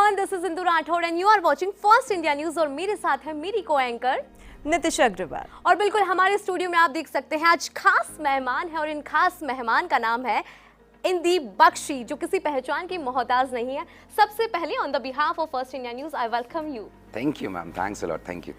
Everyone, this is Indu Rathore and you are watching first India news और मेरे साथ है मेरी को एंकर नितिशा अग्रवाल। और बिल्कुल हमारे स्टूडियो में आप देख सकते हैं आज खास मेहमान है और इन खास मेहमान का नाम है इंदी बख्शी, जो किसी पहचान की मोहताज नहीं है। सबसे पहले on the behalf of first India news I welcome you. Thank you ma'am, thanks a lot, thank you.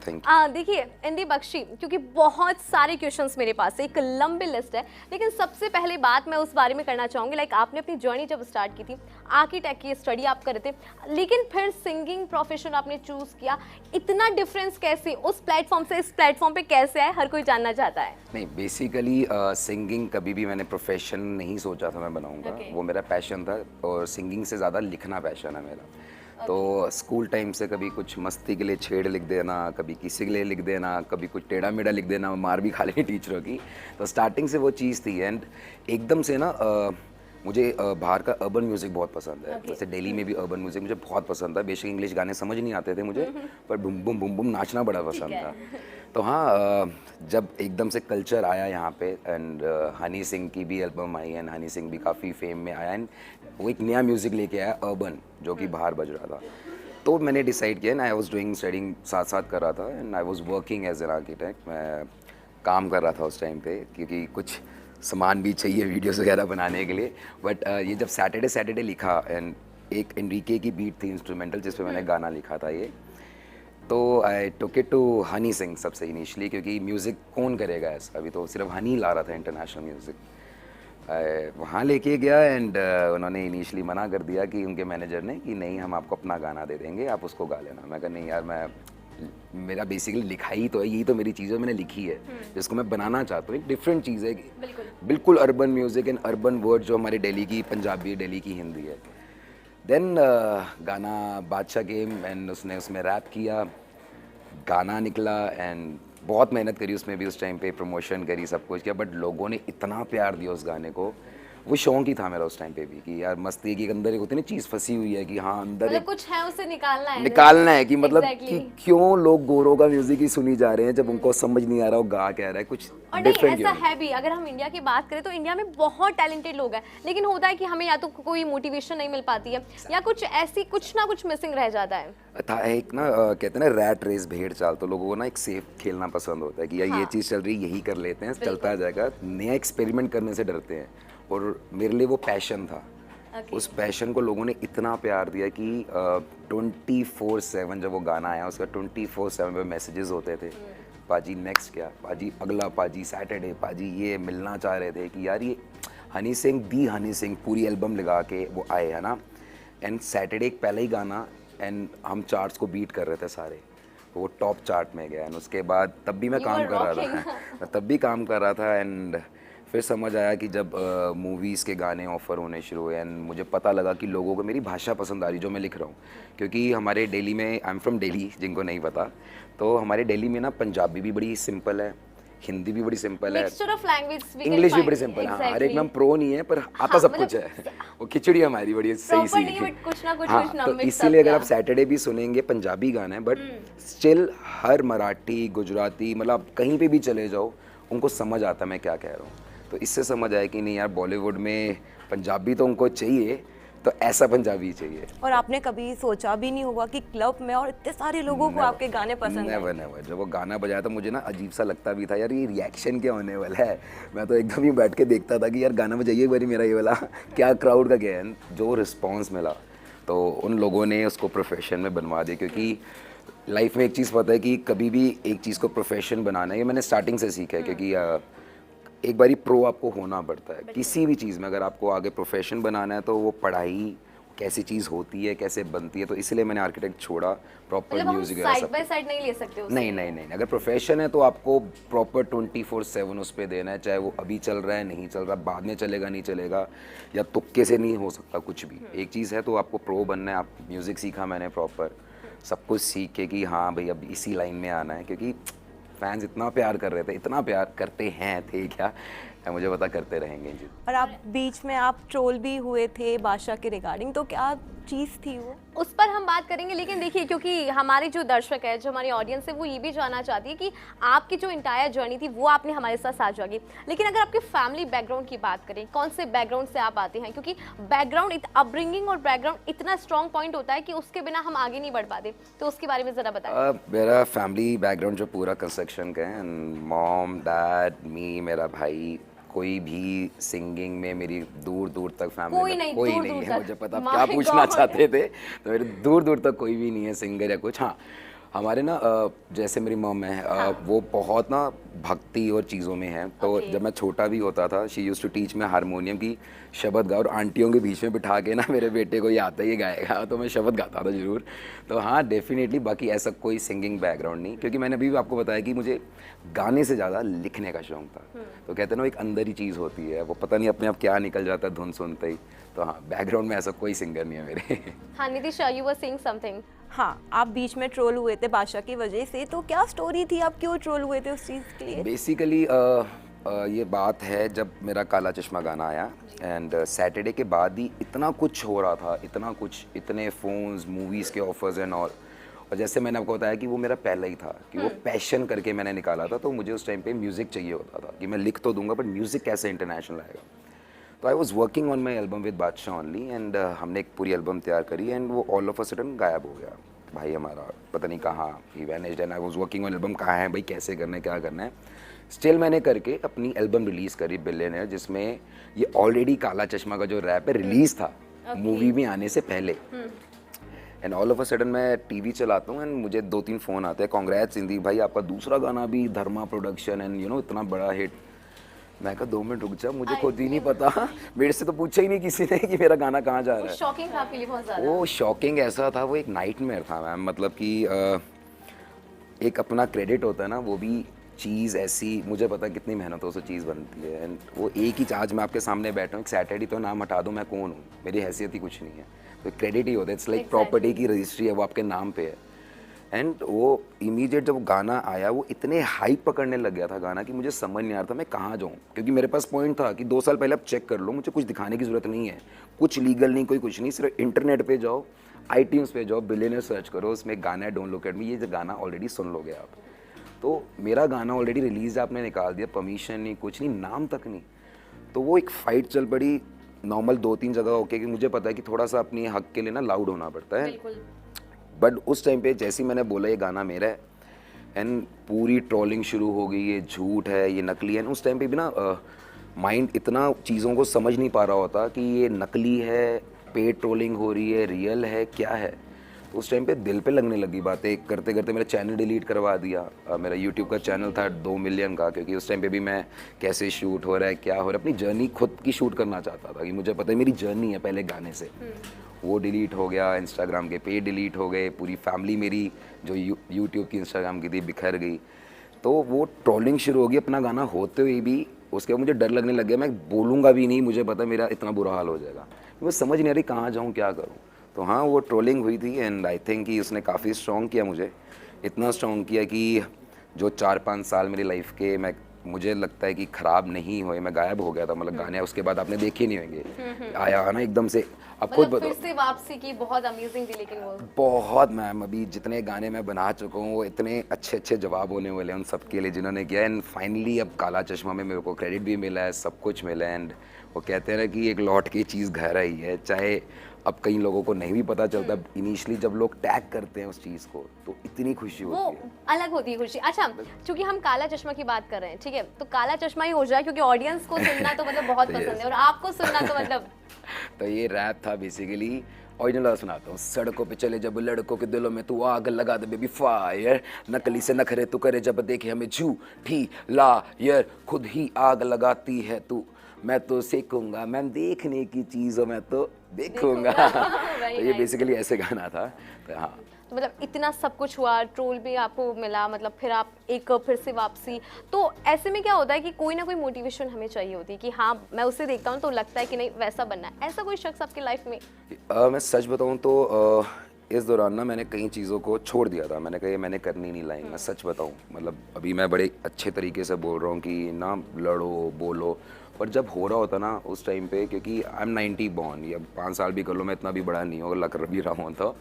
देखिए इंदी बख्शी, क्योंकि बहुत सारे क्वेश्चंस मेरे पास है, एक लंबी लिस्ट है, लेकिन सबसे पहले बात मैं उस बारे में करना चाहूँगी लाइक आपने अपनी जर्नी जब स्टार्ट की थी, आर्किटेक्ट की स्टडी आप कर रहे थे, लेकिन फिर सिंगिंग प्रोफेशन आपने चूज किया। इतना डिफरेंस कैसे उस प्लेटफॉर्म से इस प्लेटफॉर्म पे कैसे आए, हर कोई जानना चाहता है। नहीं, बेसिकली सिंगिंग कभी भी मैंने प्रोफेशन नहीं सोचा था मैं बनाऊंगा। वो मेरा पैशन था और सिंगिंग से ज़्यादा लिखना पैशन है मेरा। तो स्कूल टाइम से कभी कुछ मस्ती के लिए छेड़ लिख देना, कभी किसी के लिए लिख देना, कभी कुछ टेढ़ा मेढ़ा लिख देना, मार भी खा लेनी टीचरों की। तो स्टार्टिंग से वो चीज़ थी एंड एकदम से ना मुझे बाहर का अर्बन म्यूज़िक बहुत पसंद है। जैसे दिल्ली में भी अर्बन म्यूज़िक मुझे बहुत पसंद था। बेशक इंग्लिश गाने समझ नहीं आते थे मुझे, पर बुम बुम बुम नाचना बड़ा पसंद था। तो हाँ, जब एकदम से कल्चर आया यहाँ पे एंड हनी सिंह की भी album I and Honey Singh भी काफ़ी फेम में आया एंड वो एक नया म्यूज़िक लेके आया अर्बन, जो कि बाहर बज रहा था। तो मैंने डिसाइड किया and I was doing studying, साथ साथ कर रहा था and I was working as an architect. मैं काम कर रहा था उस टाइम पे, क्योंकि कुछ सामान भी चाहिए वीडियोस वगैरह बनाने के लिए। बट ये जब सैटरडे लिखा एंड एक एनरिके की बीट थी इंस्ट्रूमेंटल, जिस पे मैंने गाना लिखा था ये, तो I took it to Honey Singh सबसे इनिशियली, क्योंकि म्यूज़िक कौन करेगा ऐसा, अभी तो सिर्फ हनी ला रहा था इंटरनेशनल म्यूज़िक। वहाँ लेके गया एंड उन्होंने इनिशियली मना कर दिया कि उनके मैनेजर ने कि नहीं, हम आपको अपना गाना दे देंगे, आप उसको गा लेना। मैं कहा नहीं यार, मेरा बेसिकली लिखाई तो है, यही तो मेरी चीज़ है, मैंने लिखी है, जिसको मैं बनाना चाहता हूँ। एक डिफरेंट चीज़ है, बिल्कुल urban music and urban word, जो हमारे दिल्ली की पंजाबी, दिल्ली की हिंदी है। देन गाना बादशाह गेम एंड उसने उसमें रैप किया, गाना निकला एंड बहुत मेहनत करी उसमें भी, उस टाइम पे प्रमोशन करी, सब कुछ किया, बट लोगों ने इतना प्यार दिया उस गाने को। वो शौक ही था मेरा उस टाइम पे भी कि यार मस्ती के अंदर एक होती है ना चीज़ फंसी हुई है कि हाँ अंदर मतलब कुछ है, उसे निकालना है कि मतलब कि क्यों लोग गोरों का म्यूजिक ही सुनी जा रहे हैं जब उनको समझ नहीं आ रहा वो गा क्या रहा है, कुछ और नहीं ऐसा है भी। अगर हम इंडिया की बात करें तो इंडिया में बहुत टैलेंटेड लोग हैं, लेकिन होता है कि हमें या तो कोई मोटिवेशन नहीं मिल पाती है या कुछ ऐसी कुछ ना कुछ मिसिंग रह जाता है। था एक ना कहते हैं ना रैट रेस, भेड़ चाल। तो लोगों को ना एक सेफ खेलना पसंद होता है कि यार ये चीज़ चल रही है, यही कर लेते हैं, चलता जाएगा। नया एक्सपेरिमेंट करने से डरते हैं और मेरे लिए वो पैशन था। उस पैशन को लोगों ने इतना प्यार दिया कि 24/7 जब वो गाना आया, उसका 24/7 पे मैसेजेस होते थे, पाजी नेक्स्ट क्या, पाजी अगला, पाजी सैटरडे, पाजी ये मिलना चाह रहे थे कि यार ये हनी सिंह पूरी एल्बम लगा के वो आए, है ना। एंड सैटरडे एक पहले ही गाना एंड हम चार्ट्स को बीट कर रहे थे सारे, तो वो टॉप चार्ट में गया एंड उसके बाद तब भी मैं काम कर रहा था एंड फिर समझ आया कि जब मूवीज़ के गाने ऑफ़र होने शुरू हुए एंड मुझे पता लगा कि लोगों को मेरी भाषा पसंद आ रही, जो मैं लिख रहा हूँ। क्योंकि हमारे दिल्ली में, आई एम फ्रॉम दिल्ली, जिनको नहीं पता, तो हमारे दिल्ली में ना पंजाबी भी बड़ी सिंपल है, हिंदी भी बड़ी सिंपल है, इंग्लिश भी बड़ी सिंपल है। हर एक में हम प्रो नहीं है, पर आता सब कुछ है। वो खिचड़ी हमारी बड़ी सही सी। हाँ, तो इसीलिए अगर आप सैटरडे भी सुनेंगे पंजाबी गाना है, बट स्टिल हर मराठी, गुजराती, मतलब कहीं पे भी चले जाओ उनको समझ आता मैं क्या कह रहा हूँ। तो इससे समझ आया कि नहीं यार, बॉलीवुड में पंजाबी तो उनको चाहिए, तो ऐसा पंजाबी चाहिए। और आपने कभी सोचा भी नहीं होगा कि क्लब में और इतने सारे लोगों को आपके गाने पसंद हैं? नेवर। जब वो गाना बजाया था मुझे ना अजीब सा लगता भी था, यार ये रिएक्शन क्या होने वाला है। मैं तो एकदम ही बैठ के देखता था कि यार गाना बजाइए एक बारी मेरा ये वाला, क्या क्राउड का क्या है। जो रिस्पॉन्स मिला तो उन लोगों ने उसको प्रोफेशन में बनवा दिया। क्योंकि लाइफ में एक चीज़ पता है कि कभी भी एक चीज़ को प्रोफेशन बनाना है, ये मैंने स्टार्टिंग से सीखा है। क्योंकि एक बारी प्रो आपको होना पड़ता है किसी भी चीज़ में। अगर आपको आगे प्रोफेशन बनाना है तो वो पढ़ाई कैसी चीज़ होती है, कैसे बनती है, तो इसलिए मैंने आर्किटेक्ट छोड़ा। Proper music side by side नहीं ले सकते उसे। नहीं। अगर प्रोफेशन है तो आपको प्रॉपर 24/7 उस पर देना है, चाहे वो अभी चल रहा है, नहीं चल रहा, बाद में चलेगा, नहीं चलेगा, या तुक्के से नहीं हो सकता कुछ भी। एक चीज़ है तो आपको प्रो बनना है। आप म्यूज़िक सीखा मैंने प्रॉपर, सब कुछ सीख के कि हाँ भाई अब इसी लाइन में आना है। क्योंकि फैंस इतना प्यार कर रहे थे, इतना प्यार करते हैं थे क्या, एंड मुझे पता करते रहेंगे जी। और आप बीच में आप ट्रोल भी हुए थे बादशाह के रिगार्डिंग, तो क्या चीज़ थी वो? उस पर हम बात करेंगे, लेकिन देखिए क्योंकि हमारे जो दर्शक है, जो हमारी ऑडियंस है, वो ये भी जानना चाहती है कि आपकी जो इंटायर जर्नी थी वो आपने हमारे साथ साझा की। लेकिन अगर आपके फैमिली बैकग्राउंड की बात करें, कौन से बैकग्राउंड से आप आते हैं, क्योंकि बैकग्राउंड अपब्रिंगिंग और बैकग्राउंड इतना स्ट्रॉन्ग पॉइंट होता है कि उसके बिना हम आगे नहीं बढ़ पाते, तो उसके बारे में ज़रा बताएं। मेरा फैमिली बैकग्राउंड जो पूरा कंस्ट्रक्शन का है, मॉम डैड मी, मेरा भाई, कोई भी सिंगिंग में मेरी दूर दूर तक फैमिली कोई में नहीं, कोई दूर नहीं दूर है। तक। मुझे पता आप My क्या पूछना God। चाहते थे, तो मेरे दूर दूर तक कोई भी नहीं है सिंगर या कुछ। हाँ, हमारे ना जैसे मेरी मॉम है, वो बहुत ना भक्ति और चीज़ों में है। तो Okay। जब मैं छोटा भी होता था, शी यूज्ड टू टीच में हारमोनियम की शब्द गा, और आंटियों के बीच में बिठा के ना मेरे बेटे को ये आता ही गाएगा, तो मैं शब्द गाता था ज़रूर। तो हाँ, डेफिनेटली, बाकी ऐसा कोई सिंगिंग बैकग्राउंड नहीं, क्योंकि मैंने अभी भी आपको बताया कि मुझे गाने से ज़्यादा लिखने का शौक था। तो कहते हैं ना, एक अंदर ही चीज़ होती है, वो पता नहीं अपने आप क्या निकल जाता है धुन सुनते ही। तो हाँ, बैकग्राउंड में ऐसा कोई सिंगर नहीं है मेरे। हाँ Nitish, you were saying something. हाँ, आप बीच में ट्रोल हुए थे बादशाह की वजह से, तो क्या स्टोरी थी, आप क्यों ट्रोल हुए थे उस चीज़ के लिए? बेसिकली ये बात है जब मेरा काला चश्मा गाना आया, एंड सैटरडे के बाद ही इतना कुछ हो रहा था, इतना कुछ, इतने फ़ोन्स, मूवीज़ के ऑफर्स एंड ऑल। और जैसे मैंने आपको बताया कि वो मेरा पहला ही था कि वो पैशन करके मैंने निकाला था, तो मुझे उस टाइम पे म्यूज़िक चाहिए होता था कि मैं लिख तो दूंगा, बट म्यूज़िक कैसे इंटरनेशनल आएगा। तो I was working on my album with बादशाह ओनली, एंड हमने एक पूरी एल्बम तैयार करी, एंड वो ऑल ऑफ अ सडन गायब हो गया भाई हमारा, पता नहीं कहाँ ही vanished. And I was working on album, कहाँ है भाई, कैसे करना है, क्या करना है। स्टिल मैंने करके अपनी एल्बम रिलीज़ करी बिलियनेयर, जिसमें ये ऑलरेडी काला चश्मा का जो रैप है रिलीज़ था मूवी में आने से पहले। And all of a sudden मैं टीवी चलाता हूँ, एंड मुझे 2-3 फ़ोन आते हैं, कांग्रेट्स इंदी भाई, आपका दूसरा गाना भी धर्मा प्रोडक्शन एंड यू नो इतना बड़ा हिट। मैं कहा 2 मिनट रुक जा, मुझे खुद ही नहीं पता, मेरे से तो पूछा ही नहीं किसी ने कि मेरा गाना कहाँ जा रहा है। शॉकिंग था आपके लिए बहुत ज़्यादा। वो शॉकिंग ऐसा था, वो एक नाइटमेयर था मैम, मतलब कि एक अपना क्रेडिट होता है ना, वो भी चीज़ ऐसी, मुझे पता कितनी मेहनतों से चीज़ बनती है। एंड वो एक ही आज मैं आपके सामने बैठा हूँ, एक सैटरडे तो नाम हटा दो, मैं कौन हूँ, मेरी हैसियत ही कुछ नहीं है, तो क्रेडिट ही होता है। इट्स लाइक प्रॉपर्टी की रजिस्ट्री है, वो आपके नाम पे है। एंड वो इमीडिएट जब गाना आया, वो इतने हाइप पकड़ने लग गया था गाना कि मुझे समझ नहीं आ रहा था मैं कहाँ जाऊँ, क्योंकि मेरे पास पॉइंट था कि 2 साल पहले आप चेक कर लो, मुझे कुछ दिखाने की ज़रूरत नहीं है, कुछ लीगल नहीं, कोई कुछ नहीं, सिर्फ इंटरनेट पे जाओ, iTunes पे जाओ, बिलियनेयर सर्च करो, उसमें गाना है डोंट लुक एट मी, ये गाना ऑलरेडी सुन लोगे आप। तो मेरा गाना ऑलरेडी रिलीज है, आपने निकाल दिया, परमिशन नहीं, कुछ नहीं, नाम तक नहीं। तो वो एक फ़ाइट चल पड़ी नॉर्मल 2-3 जगह होके, कि मुझे पता है कि थोड़ा सा अपनी हक के लिए ना लाउड होना पड़ता है। बट उस टाइम पे जैसे ही मैंने बोला ये गाना मेरा है, एंड पूरी ट्रोलिंग शुरू हो गई, ये झूठ है, ये नकली है। उस टाइम पे भी ना माइंड इतना चीज़ों को समझ नहीं पा रहा होता कि ये नकली है, पेड ट्रोलिंग हो रही है, रियल है, क्या है। तो उस टाइम पे दिल पे लगने लगी बातें, करते करते मेरा चैनल डिलीट करवा दिया। मेरा यूट्यूब का चैनल था 2 मिलियन का, क्योंकि उस टाइम पे भी मैं कैसे शूट हो रहा है, क्या हो रहा है, अपनी जर्नी खुद की शूट करना चाहता था, कि मुझे पता है मेरी जर्नी है पहले गाने से। वो डिलीट हो गया, इंस्टाग्राम के पेज डिलीट हो गए, पूरी फैमिली मेरी जो यूट्यूब की इंस्टाग्राम की थी बिखर गई। तो वो ट्रोलिंग शुरू होगी अपना गाना होते हुए भी। उसके बाद मुझे डर लगने लग गया, मैं बोलूँगा भी नहीं, मुझे पता मेरा इतना बुरा हाल हो जाएगा, मैं समझ नहीं आ रही कहाँ जाऊँ, क्या करूँ। तो हाँ, वो ट्रोलिंग हुई थी, एंड आई थिंक कि उसने काफ़ी स्ट्रॉन्ग किया मुझे, इतना स्ट्रॉन्ग किया कि जो 4-5 साल मेरी लाइफ के मुझे लगता है कि ख़राब नहीं हुए। मैं गायब हो गया था, मतलब गाने उसके बाद आपने देखे नहीं होंगे, आया ना एकदम से। अब खुद मतलब फिर से वापसी की बहुत अमेजिंग थी, लेकिन वो बहुत मैम, अभी जितने गाने मैं बना चुका हूँ वो इतने अच्छे अच्छे जवाब होने वाले हैं उन सब के लिए जिन्होंने किया। एंड फाइनली अब काला चश्मा में मेरे को क्रेडिट भी मिला है, सब कुछ मिला है। एंड वो कहते हैं ना कि एक लौट की चीज़ घर आई है, चाहे अब कई लोगों को नहीं भी पता चलता, इनिशियली जब लोग टैग करते हैं उस चीज़ को तो इतनी खुशी वो होती है, अलग होती है खुशी। अच्छा, क्योंकि हम काला चश्मा की बात कर रहे हैं, ठीक है, तो काला चश्मा ही हो जाए, क्योंकि ऑडियंस को सुनना तो मतलब बहुत पसंद है, और आपको सुनना तो मतलब तो ये रैप था बेसिकली। ओरिजिनल सुनाता हूँ। सड़कों पे चले जब लड़कों के दिलों में तू आग लगा दे बेबी फायर, नकली से नखरे तू करे जब देखे हमें झूठी लायर, खुद ही आग लगाती है तू, मैं तो सीखूंगा मैम देखने की चीज़ों में तो देखूंगा। तो ये बेसिकली ऐसे गाना था। तो हाँ, तो मतलब इतना सब कुछ हुआ, ट्रोल भी आपको मिला, मतलब फिर आप एक फिर से वापसी। तो ऐसे में क्या होता है कि कोई ना कोई मोटिवेशन हमें चाहिए होती है कि हाँ मैं उसे देखता हूँ तो लगता है कि नहीं वैसा बनना है। ऐसा कोई शख्स आपकी लाइफ में? मैं सच बताऊँ तो इस दौरान ना मैंने कई चीज़ों को छोड़ दिया था। मैंने कहा ये मैंने करनी नहीं लाइन, मैं सच बताऊँ, मतलब अभी मैं बड़े अच्छे तरीके से बोल रहा हूँ कि ना लड़ो बोलो, पर जब हो रहा होता ना उस टाइम पे, क्योंकि आई एम 90 बॉर्न, या 5 साल भी कर लो, मैं इतना भी बड़ा नहीं हूँ, लग भी रहा हूँ तो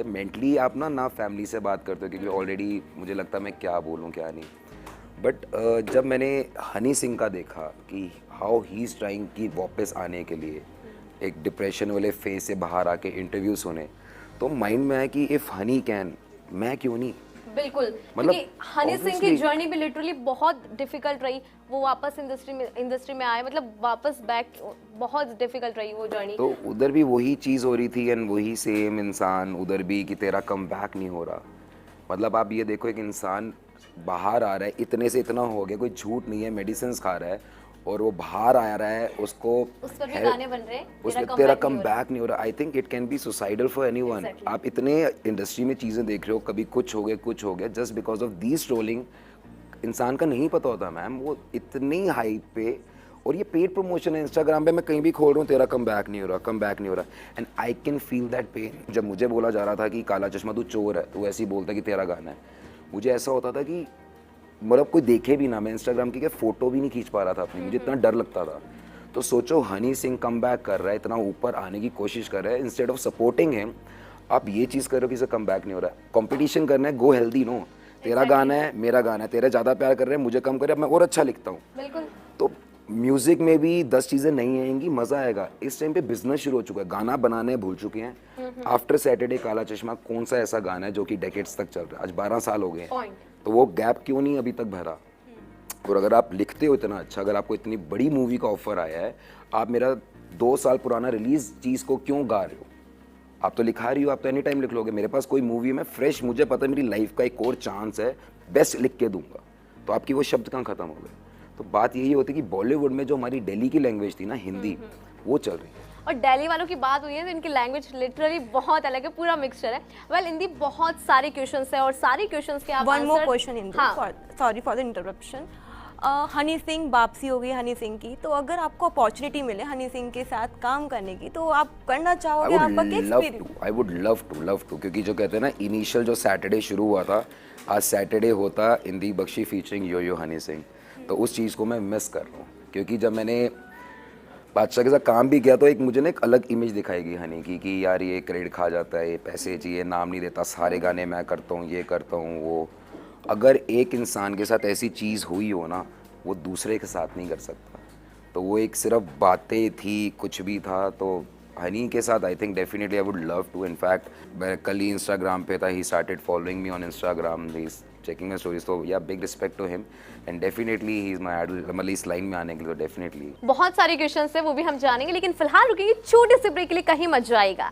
मेंटली आप ना फैमिली से बात करते हो, क्योंकि ऑलरेडी मुझे लगता है मैं क्या बोलूँ क्या नहीं। बट जब मैंने हनी सिंह का देखा कि हाउ ही इज़ ट्राइंग कि वापस आने के लिए एक डिप्रेशन वाले फेज से बाहर आके इंटरव्यू सुने, तो माइंड में आया कि इफ़ हनी कैन, मैं क्यों नहीं। बिल्कुल, मतलब क्योंकि हनी सिंह की जर्नी भी लिटरली बहुत डिफिकल्ट रही। वो वापस इंडस्ट्री में आए, मतलब वापस बैक, बहुत डिफिकल्ट रही वो जर्नी। तो उधर भी वही चीज़ हो रही थी एंड वही सेम इंसान उधर भी कि तेरा कम बैक नहीं हो रहा। मतलब आप ये देखो, एक इंसान बाहर आ रहा है, इतने से इतना हो गया, कोई झूठ नहीं है, मेडिसिन खा रहा है और वो बाहर आ रहा है, उसको उस पर भी गाने बन रहे हैं, उसमें तेरा कम बैक नहीं हो रहा। I think it can be suicidal for anyone. आप इतने इंडस्ट्री में चीज़ें देख रहे हो, कभी कुछ हो गया just because of these trolling. इंसान का नहीं पता होता मैम, वो इतनी हाइप पे, और ये पेड प्रमोशन है इंस्टाग्राम पे, मैं कहीं भी खोल रहा हूँ तेरा कम बैक नहीं हो रहा, and I can feel that pain. जब मुझे बोला जा रहा था कि काला चश्मा तू चोर है, तो ऐसे ही बोलता कि तेरा गाना है, मुझे ऐसा होता था कि मतलब कोई देखे भी ना, मैं इंस्टाग्राम की क्या फ़ोटो भी नहीं खींच पा रहा था अपनी, मुझे इतना डर लगता था। तो सोचो हनी सिंह कम बैक कर रहा है, इतना ऊपर आने की कोशिश कर रहा है, इंस्टेड ऑफ सपोर्टिंग हिम आप ये चीज़ करो कि इसे कम बैक नहीं हो रहा है। कंपटीशन करना है, गो हेल्दी नो, तेरा गाना है मेरा गाना है, तेरे ज़्यादा प्यार कर रहे हैं, मुझे कम करे, अब मैं और अच्छा लिखता हूँ। बिल्कुल। तो म्यूज़िक में भी 10 चीज़ें नहीं आएंगी, मज़ा आएगा। इस टाइम पे बिजनेस शुरू हो चुका है, गाना बनाने भूल चुके हैं। आफ्टर सैटरडे काला चश्मा कौन सा ऐसा गाना है जो कि डेकेड्स तक चल रहा है, आज 12 साल हो गए हैं, तो वो गैप क्यों नहीं अभी तक भरा। और अगर आप लिखते हो इतना अच्छा, अगर आपको इतनी बड़ी मूवी का ऑफर आया है, आप मेरा 2 साल पुराना रिलीज चीज़ को क्यों गा रहे हो। आप तो लिखा रही हो, आप तो एनी टाइम लिख लोगे। मेरे पास कोई मूवी में फ्रेश, मुझे पता है मेरी लाइफ का एक और चांस है, बेस्ट लिख के दूंगा, तो आपकी वो शब्द कहाँ ख़त्म हो गए। तो बात यही होती है कि बॉलीवुड में जो हमारी दिल्ली की लैंग्वेज थी ना, हिंदी, वो चल रही है। और दिल्ली वालों की बात हुई है तो इनकी लैंग्वेज लिटरली बहुत अलग है, पूरा मिक्सचर है। वेल इंदी बहुत सारे क्वेश्चंस हैं और सारे क्वेश्चंस के आप one more answer. Question in sorry for the interruption. Honey Singh वापसी हो गई हनी सिंह की, तो अगर आपको अपॉर्चुनिटी मिले हनी सिंह के साथ काम करने की, तो आप करना चाहोगे? आपका क्या experience? I would love to, क्योंकि जो कहते हैं ना, इनिशियल जो सैटरडे शुरू हुआ था, आज सैटरडे होता इंदी बख्शी फीचरिंग यो यो हनी सिंह, तो उस चीज़ को मैं मिस कर रहा हूँ। क्योंकि जब मैंने बादशाह के साथ काम भी किया तो एक मुझे ना एक अलग इमेज दिखाएगी हनी की, कि यार ये क्रेडिट खा जाता है, ये पैसे चाहिए, नाम नहीं देता, सारे गाने मैं करता हूँ, ये करता हूँ वो। अगर एक इंसान के साथ ऐसी चीज़ हुई हो ना, वो दूसरे के साथ नहीं कर सकता। तो वो एक सिर्फ बातें थी, कुछ भी था, तो हनी के साथ I think definitely I would love to. In fact मैं कल ही इंस्टाग्राम पे था, he started following me on Instagram, he checking my stories, तो yeah big respect to him and definitely he is my idol. मतलब इस लाइन में आने के लिए डेफिनेटली बहुत सारे क्वेश्चंस हैं, वो भी हम जानेंगे, लेकिन फिलहाल रुकिए छोटे से ब्रेक के लिए, कहीं मत जाएगा।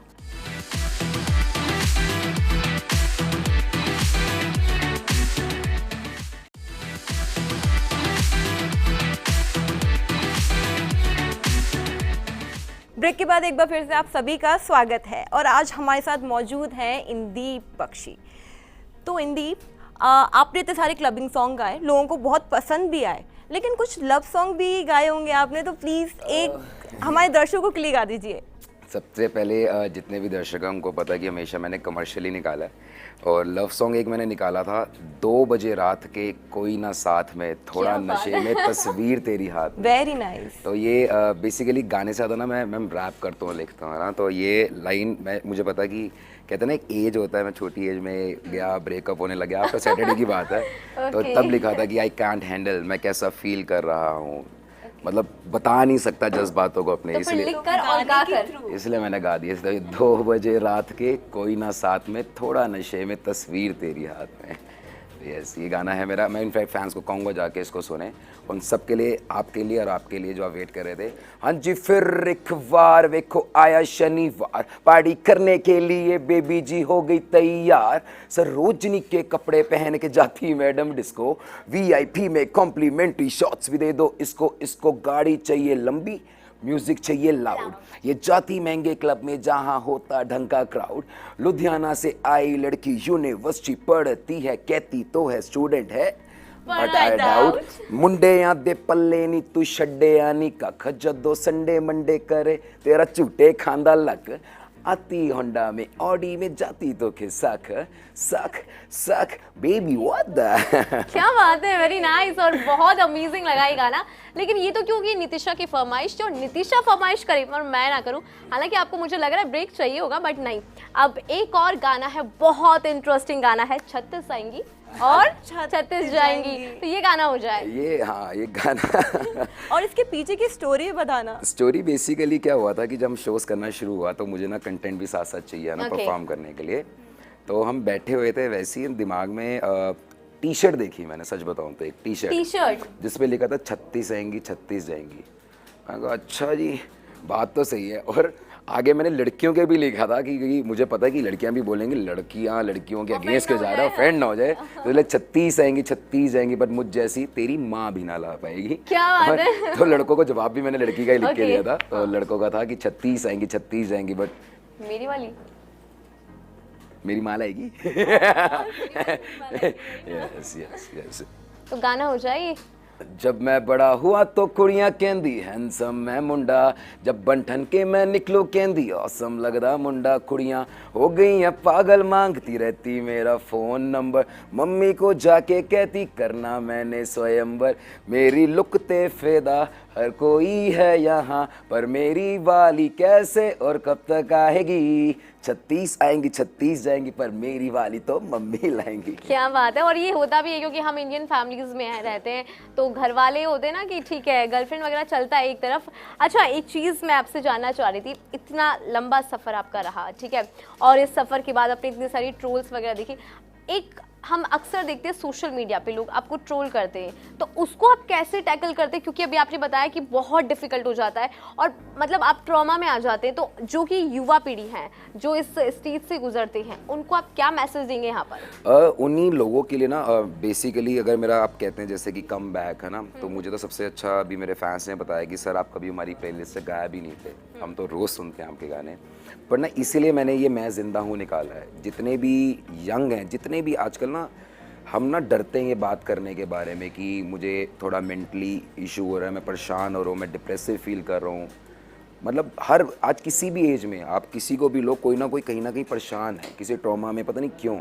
ब्रेक के बाद एक बार फिर से आप सभी का स्वागत है और आज हमारे साथ मौजूद हैं इंदीप बख्शी। तो इंदीप, आपने इतने सारे क्लबिंग सॉन्ग गाए, लोगों को बहुत पसंद भी आए, लेकिन कुछ लव सॉन्ग भी गाए होंगे आपने, तो प्लीज़ एक हमारे दर्शकों के लिए गा दीजिए। सबसे पहले जितने भी दर्शक हैं उनको पता है कि हमेशा मैंने कमर्शियली निकाला है, और लव सॉन्ग एक मैंने निकाला था 2 बजे रात के कोई ना साथ में, थोड़ा नशे में तस्वीर तेरी हाथ में। Very nice. तो ये बेसिकली गाने से ज़्यादा ना मैं रैप करता हूँ, लिखता हूँ ना, तो ये लाइन मुझे पता कि कहते हैं ना एक एज होता है, मैं छोटी एज में गया, ब्रेकअप होने लगा, आफ्टर सैटरडे की बात है। तो तब लिखा था कि आई कैंट हैंडल, मैं कैसा फील कर रहा हूँ, मतलब बता नहीं सकता जज्बातों को अपने, इसलिए मैंने गा दिया। इसलिए 2 बजे रात के कोई ना साथ में, थोड़ा नशे में तस्वीर तेरी हाथ में। यस, ये गाना है मेरा। मैं इनफैक्ट फैंस को कहूँगा जाके इसको सुने, उन सब के लिए, आपके लिए और आपके लिए जो आप वेट कर रहे थे। हाँ जी, फिर एक बार देखो आया शनिवार, पार्टी करने के लिए बेबी जी हो गई तैयार, सरोजनी के कपड़े पहन के जाती मैडम डिस्को, VIP में कॉम्प्लीमेंट्री शॉट्स भी दे दो इसको, इसको गाड़ी चाहिए लंबी, म्यूजिक चाहिए लाउड, ये जाती महंगे क्लब में जहां होता ढंग का क्राउड, लुधियाना से आई लड़की यूनिवर्सिटी पढ़ती है, कहती तो है स्टूडेंट है, बट आई डाउट, मुंडे आदे पल्ले नी तू छड्डे आनी कख, जदों संडे मंडे करे तेरा झूठे खांदा लक, आती होंडा में, ऑडी में, जाती तो खिसक सक सक बेबी व्हाट द। क्या बात है, वेरी नाइस और बहुत अमेजिंग लगा ये गाना। लेकिन ये तो क्योंकि नितिशा की फरमाइश थी और नितिशा फरमाइश करे और मैं ना करूं, हालांकि आपको मुझे लग रहा है ब्रेक चाहिए होगा, बट नहीं। अब एक और गाना है, बहुत इंटरेस्टिंग गाना है, 36 आएंगी और 36 जाएंगी, तो ये गाना हो जाए। ये हाँ, ये गाना और इसके पीछे की स्टोरी बताना। स्टोरी बेसिकली क्या हुआ था कि जब हम शोज करना शुरू हुआ तो मुझे ना कंटेंट भी साथ साथ चाहिए ना, Okay. परफॉर्म करने के लिए। तो हम बैठे हुए थे, वैसे ही दिमाग में टी शर्ट देखी मैंने, सच बताऊं तो एक टी शर्ट जिसपे लिखा था 36 आएंगी 36 जाएंगी। मैं कहा अच्छा जी, बात तो सही है। और आगे मैंने लड़कियों के भी लिखा था कि मुझे पता है कि लड़कियां भी बोलेंगी, लड़कियों के अगेंस्ट के जा रहा है, फ्रेंड ना हो जाए, तो इसलिए 36 आएंगी 36 जाएंगी, बट मुझ जैसी तेरी माँ भी ना ला पाएगी। क्या बात है। तो लड़कों को जवाब भी मैंने लड़की का ही लिख के Okay. दिया था। तो लड़कों का था कि 36 आएंगी 36 जाएंगी, बट मेरी वाली मेरी माँ लाएगी। Yes yes yes. तो गाना हो जाए। जब मैं बड़ा हुआ तो कुड़ियां कहंदी हैंडसम मैं मुंडा, जब बनठन के मैं निकलो कहंदी औसम लगदा मुंडा। कुड़ियां हो गई हैं पागल, मांगती रहती मेरा फोन नंबर, मम्मी को जाके कहती करना मैंने स्वयंवर। मेरी लुक ते फेदा हर कोई है यहाँ, पर मेरी वाली कैसे और कब तक आएगी। 36 आएंगी 36 जाएंगी, पर मेरी वाली तो मम्मी लाएंगी। क्या बात है। और ये होता भी है क्योंकि हम इंडियन फैमिलीज में रहते हैं, तो घर वाले होते हैं ना कि ठीक है गर्लफ्रेंड वगैरह चलता है एक तरफ। अच्छा, एक चीज़ मैं आपसे जानना चाह रही थी, इतना लंबा सफ़र आपका रहा, ठीक है, और इस सफ़र के बाद आपने इतनी सारी ट्रोल्स वगैरह देखी। एक हम अक्सर देखते हैं सोशल मीडिया पे लोग आपको ट्रोल करते हैं, तो उसको आप कैसे टैकल करते हैं? क्योंकि अभी आपने बताया कि बहुत डिफिकल्ट हो जाता है और मतलब आप ट्रॉमा में आ जाते हैं। तो जो कि युवा पीढ़ी है जो इस स्टेज से गुजरते हैं, उनको आप क्या मैसेज देंगे यहाँ पर? उन्हीं लोगों के लिए ना बेसिकली अगर मेरा आप कहते हैं जैसे कि कम बैक है ना, तो मुझे तो सबसे अच्छा अभी मेरे फैंस ने बताया कि सर आप कभी हमारी प्लेलिस्ट से गाया भी नहीं थे, हम तो रोज़ सुनते हैं आपके गाने, पर ना इसीलिए मैंने ये मैं ज़िंदा हूँ निकाला है। जितने भी यंग हैं, जितने भी आजकल ना हम ना डरते हैं ये बात करने के बारे में कि मुझे थोड़ा मेंटली इशू हो रहा है, मैं परेशान हो रहा हूँ, मैं डिप्रेसिव फील कर रहा हूँ। मतलब हर आज किसी भी एज में आप किसी को भी लो, कोई ना कोई कहीं ना कहीं परेशान है, किसी ट्रॉमा में, पता नहीं क्यों,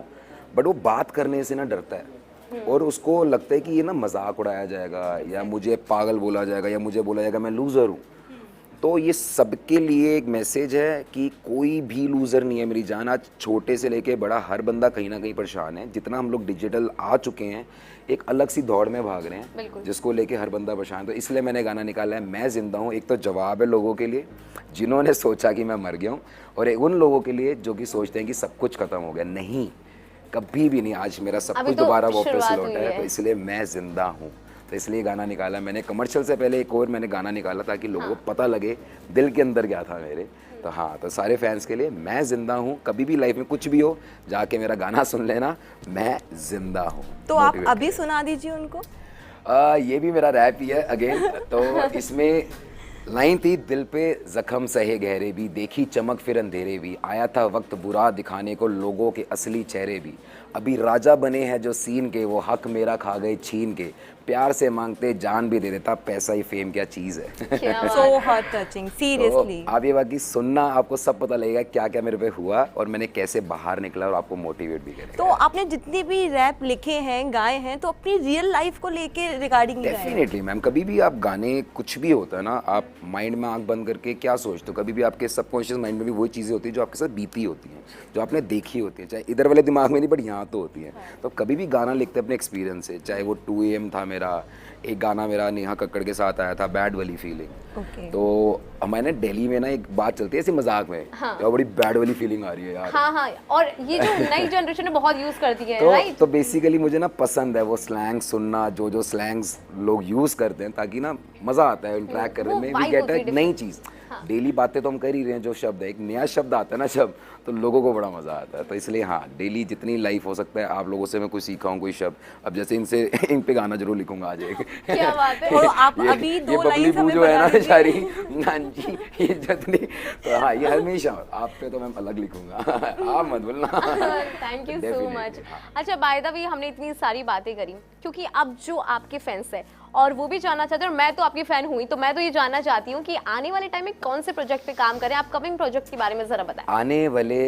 बट वो बात करने से ना डरता है और उसको लगता है कि ये ना मजाक उड़ाया जाएगा या मुझे पागल बोला जाएगा या मुझे बोला जाएगा मैं लूज़र हूँ। तो ये सबके लिए एक मैसेज है कि कोई भी लूज़र नहीं है मेरी जान। आज छोटे से लेके बड़ा हर बंदा कहीं ना कहीं परेशान है। जितना हम लोग डिजिटल आ चुके हैं, एक अलग सी दौड़ में भाग रहे हैं जिसको लेके हर बंदा परेशान। तो इसलिए मैंने गाना निकाला है मैं ज़िंदा हूँ। एक तो जवाब है लोगों के लिए जिन्होंने सोचा कि मैं मर गया हूँ, और एक उन लोगों के लिए जो कि सोचते हैं कि सब कुछ ख़त्म हो गया। नहीं, कभी भी नहीं। आज मेरा सब कुछ दोबारा वापस लौटा है, तो इसलिए मैं ज़िंदा हूँ। तो इसलिए गाना निकाला मैंने। कमर्शियल से पहले एक और मैंने गाना निकाला ताकि लोगों को पता लगे दिल के अंदर क्या था मेरे। तो हाँ, तो सारे फैंस के लिए मैं ज़िंदा हूँ। कभी भी लाइफ में कुछ भी हो, जाके मेरा गाना सुन लेना, मैं ज़िंदा हूँ। तो आप अभी सुना दीजिए उनको। ये भी मेरा रैप ही है अगेन। तो इसमें लाइन थी, दिल पे जख्म सहे गहरे भी, देखी चमक फिर अंधेरे भी, आया था वक्त बुरा दिखाने को लोगों के असली चेहरे भी, अभी राजा बने हैं जो सीन के, वो हक मेरा खा गए छीन के, प्यार से मांगते जान भी दे देता, पैसा ही फेम क्या चीज़ है। So heart touching, seriously. आप ये बाकी सुनना, आपको सब पता लगेगा क्या क्या मेरे पे हुआ और मैंने कैसे बाहर निकला, और आपको मोटिवेट भी करेगा। तो आपने जितने भी रैप लिखे हैं, गाए हैं, तो अपनी रियल लाइफ को लेके रिगार्डिंग डेफिनेटली मैम। कभी भी आप गाने, कुछ भी होता है ना, आप माइंड में आंख बंद करके क्या सोचते हो, कभी भी आपके सबकॉन्शियस माइंड में भी वही चीज़ें होती है जो आपके साथ बीती होती हैं, जो आपने देखी होती है, चाहे इधर वाले दिमाग में नहीं बट यहाँ तो होती है। तो कभी भी गाना लिखते हैं अपने एक्सपीरियंस से, चाहे वो 2 AM था मेरा, एक गाना मेरा नेहा कक्कड़ के साथ आया था, बैड वाली फीलिंग। तो हमारे दिल्ली में ना एक बात चलती है ऐसे मजाक में, तो बड़ी बैड वाली फीलिंग आ रही है यार। हाँ, और ये जो नई जनरेशन है बहुत यूज करती है, राइट? तो बेसिकली मुझे ना पसंद है वो स्लैंग सुनना, जो स्लैंग्स लोग यूज करते हैं, ताकि ना मजा आता है इंटरेक्ट करने में। वी गेट अ नई चीज। डेली बातें तो हम कर ही रहे हैं, जो शब्द है, एक नया शब्द आता है ना शब्द, तो लोगों को बड़ा मजा आता है। तो इसलिए हाँ, डेली जितनी लाइफ हो सकता है आप लोगों से मैं कुछ सीखा हूँ कोई शब्द। अब जैसे इनसे इन पे गाना जरूर लिखूंगा आज एक। क्या बात है। और आप अभी 2 लाइन हमें जो है ना सारी नानजी ये जितनी, तो हाँ ये हमेशा आप पे तो मैं अलग लिखूंगा। आप मत बोलना। Thank you so much. अच्छा, बाय द वे हमने इतनी सारी बातें करी क्योंकि अब जो आपके फैंस है और वो भी जानना चाहते हैं, और मैं तो आपकी फ़ैन हुई, तो मैं तो ये जानना चाहती हूँ कि आने वाले टाइम में कौन से प्रोजेक्ट पे काम करें, आप कमिंग प्रोजेक्ट के बारे में ज़रा बताएं। आने वाले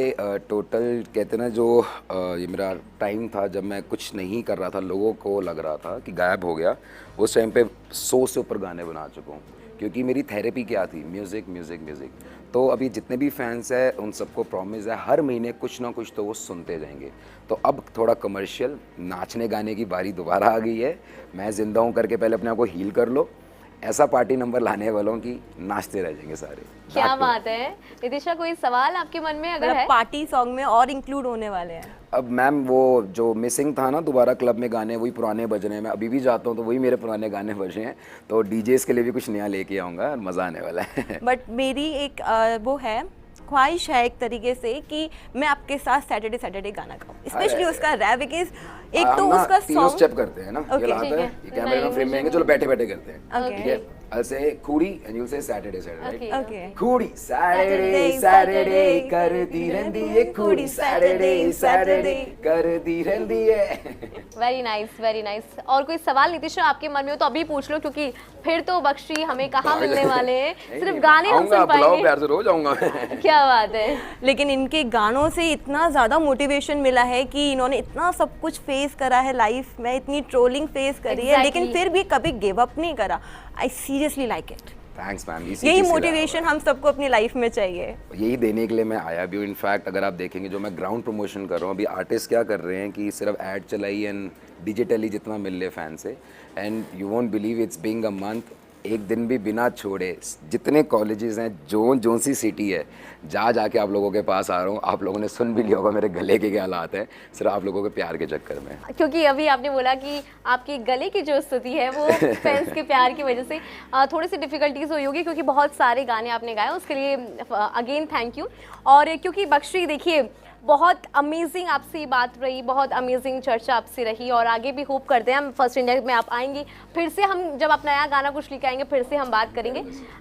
टोटल कहते हैं ना जो ये मेरा टाइम था जब मैं कुछ नहीं कर रहा था, लोगों को लग रहा था कि गायब हो गया, उस टाइम पे 100 से ऊपर गाने बना चुका हूँ, क्योंकि मेरी थेरेपी क्या थी, म्यूज़िक म्यूज़िक म्यूज़िक। तो अभी जितने भी फैंस हैं उन सबको प्रॉमिस है हर महीने कुछ ना कुछ तो वो सुनते जाएंगे। तो अब थोड़ा कमर्शियल नाचने गाने की बारी दोबारा आ गई है। मैं ज़िंदा हूँ करके पहले अपने आप को हील कर लो, ऐसा पार्टी नंबर लाने वालों की नाचते रह जाएंगे सारे। क्या बात है। नितिशा, कोई सवाल आपके मन में अगर है? पार्टी सॉन्ग में और इंक्लूड होने वाले हैं। अब मैम वो जो मिसिंग था ना दोबारा क्लब में गाने, वही पुराने बज रहे हैं। मैं अभी भी जाता हूँ तो वही मेरे पुराने गाने बज रहे हैं, तो डीजेस के लिए भी कुछ नया लेके आऊँगा और मज़ा आने वाला है। बट मेरी एक वो है, ख्वाहिश है एक तरीके से कि मैं आपके साथ सैटरडे सैटरडे गाना गाऊं, स्पेशली उसका रैप, बिकॉज एक तो उसका तीनों सॉन्ग स्टेप करते हैं ना, ये लाता ठीक है, है। ये कैमरे में फ्रेम में आएंगे, चलो बैठे बैठे करते हैं, Okay. ठीक है। I'll say खूड़ी and you'll say Saturday Saturday, right? Okay खूड़ी Saturday Saturday कर दी रहंदी है, खूड़ी Saturday Saturday कर दी रहंदी है। Very nice, very nice. और कोई सवाल नितिशा आपके मन में हो तो अभी पूछ लो, क्योंकि फिर तो बख्शी हमें कहाँ मिलने वाले हैं, सिर्फ गाने हम आऊंगा, सुन बुलाओ पाएंगे। प्यार से, रोज आऊंगा मैं। क्या बात है। लेकिन इनके गानों से इतना ज़्यादा मोटिवेशन मिला है कि इन्होंने इतना सब कुछ फेस करा है लाइफ में, इतनी ट्रोलिंग फेस करी है, लेकिन Exactly. फिर भी कभी गिव अप नहीं करा। I seriously like it. Thanks ma'am, यही मोटिवेशन हम सबको अपनी लाइफ में चाहिए। यही देने के लिए मैं आया भी हूँ। इनफैक्ट अगर आप देखेंगे जो मैं ग्राउंड प्रमोशन कर रहा हूँ, अभी आर्टिस्ट क्या कर रहे हैं कि सिर्फ ऐड चलाई एंड डिजिटली जितना मिल रहे फैन से, and you won't believe it's being a month, एक दिन भी बिना छोड़े जितने कॉलेजेस हैं, जोन सी सिटी है, जाके आप लोगों के पास आ रहा हूँ। आप लोगों ने सुन भी लिया होगा मेरे गले के क्या हालात हैं, सिर्फ आप लोगों के प्यार के चक्कर में। क्योंकि अभी आपने बोला कि आपके गले की जो स्थिति है वो फैंस के प्यार की वजह से थोड़ी सी डिफिकल्टीज हुई होगी, क्योंकि बहुत सारे गाने आपने गाए, उसके लिए अगेन थैंक यू। और क्योंकि बख्शी देखिए, बहुत अमेजिंग आपसे बात रही, बहुत अमेजिंग चर्चा आपसे रही, और आगे भी होप करते हैं हम फर्स्ट इंडिया में आप आएंगे, फिर से हम जब आप नया गाना कुछ लेके आएंगे फिर से हम बात करेंगे,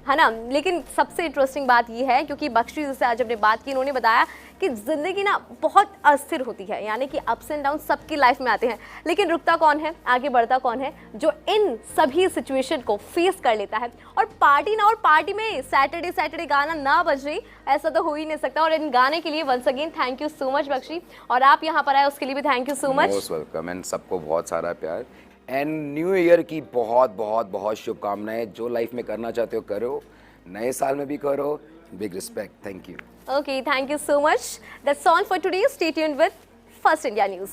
है ना। लेकिन सबसे इंटरेस्टिंग बात ये है, क्योंकि बख्शी से आज हमने बात की, इन्होंने बताया कि ज़िंदगी ना बहुत अस्थिर होती है, यानी कि अप्स एंड डाउन सबकी लाइफ में आते हैं, लेकिन रुकता कौन है, आगे बढ़ता कौन है, जो इन सभी सिचुएशन को फेस कर लेता है। और पार्टी ना, और पार्टी में सैटरडे सैटरडे गाना ना बज रही, ऐसा तो हो ही नहीं सकता। और इन गाने के लिए once again thank you so much Bakshi, और आप यहाँ पर आए उसके लिए भी thank you so much. Most welcome, and सबको बहुत सारा प्यार, एंड न्यू ईयर की बहुत बहुत बहुत शुभकामनाएं। जो लाइफ में करना चाहते हो करो, नए साल में भी करो। Big respect, thank you. Okay, thank you so much. That's all for today. Stay tuned with First India News.